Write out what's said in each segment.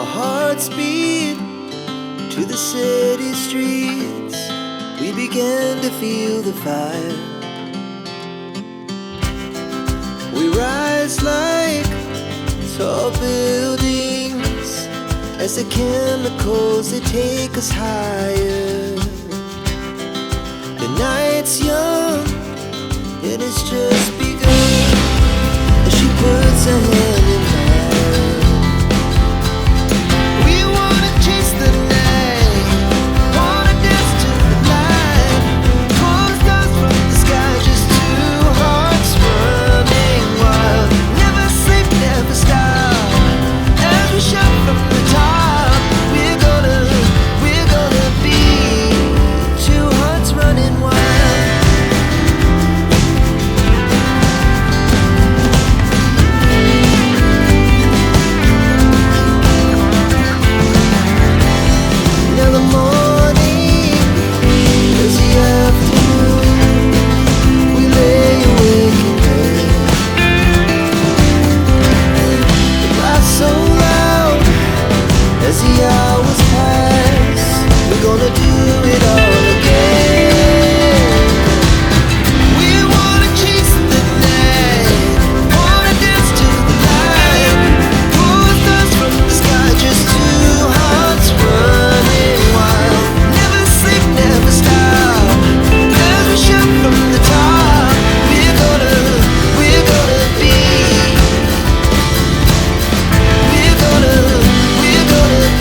Our hearts beat to the city streets. We began to feel the fire. We rise like tall buildings as the chemicals, they take us higher. The night's young and it's just begun as she puts her hand in mine. We wanna chase the night, wanna dance to the light, pull the stars from the sky, just two hearts running wild. Never sleep, never stop, as we shout from the top. We're gonna be two hearts running wild. Now the morning is the afternoon. We lay awake in bed. The glass so loud as the hours pass. We're gonna do it all again. We wanna chase the night, wanna dance to the light, pull the stars from the sky, just two hearts running wild. Never sleep, never stop, as we shout from the top. We're gonna be, we're gonna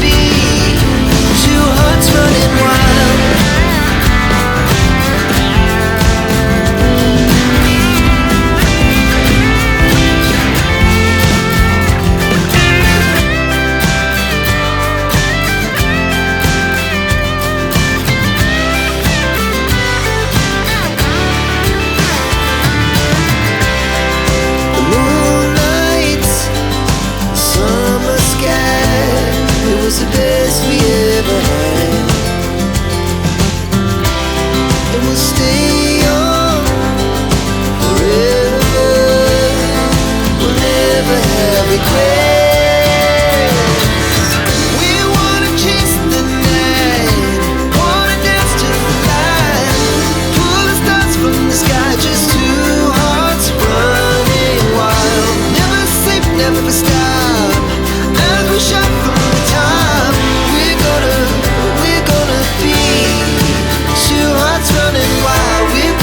be two hearts running wild. The moonlight, summer sky, it was the best we ever had. And we'll stay young forever. We'll never have regrets. We wanna chase the night, wanna dance to the light, pull the stars from the sky, just two hearts running wild. Never sleep, never stop, as we shout from the top. We're gonna be two hearts running wild. We're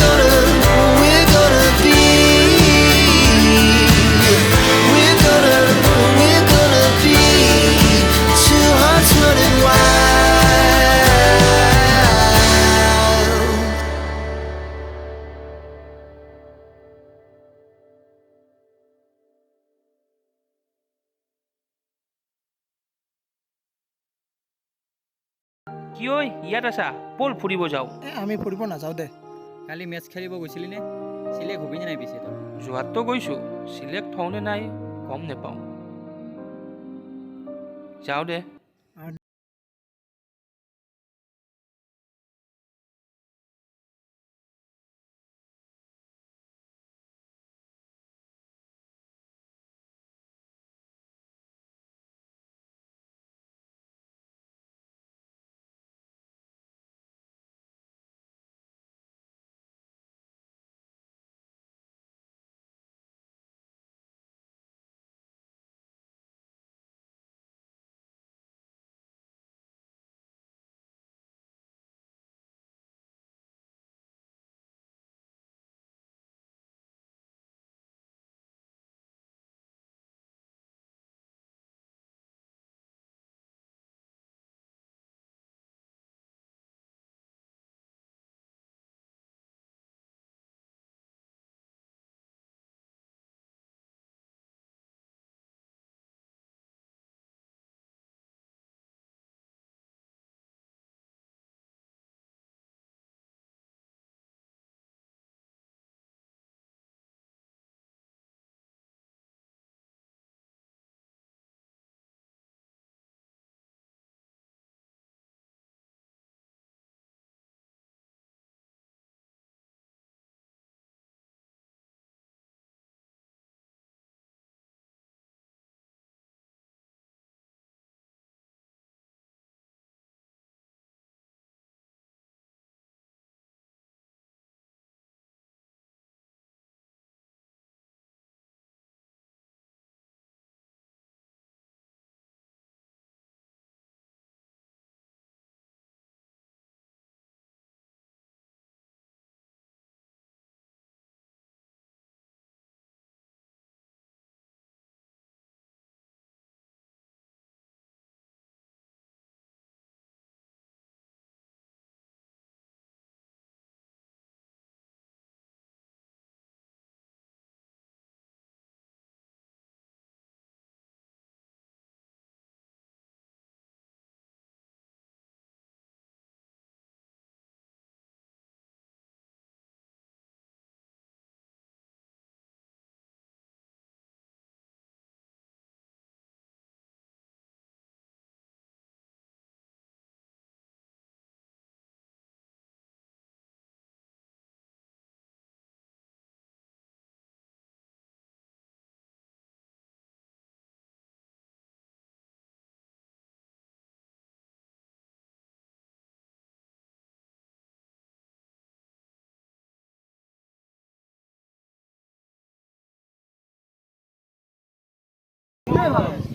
gonna be, we're gonna be two hearts running wild. কি ঐ ইয়াত আছা? ব'ল ফুৰিব যাওঁ। আমি ফুৰিব নাযাওঁ দে। কালি মেচ খেলিব গৈছিলি নে? চিলেক্ট হবি নে নাই পিছে তই? যোৱাততো গৈছোঁ, চিলেক্ট হওঁ নে নাই গম নেপাওঁ। যাওঁ দে। সেইটোৱে ভাল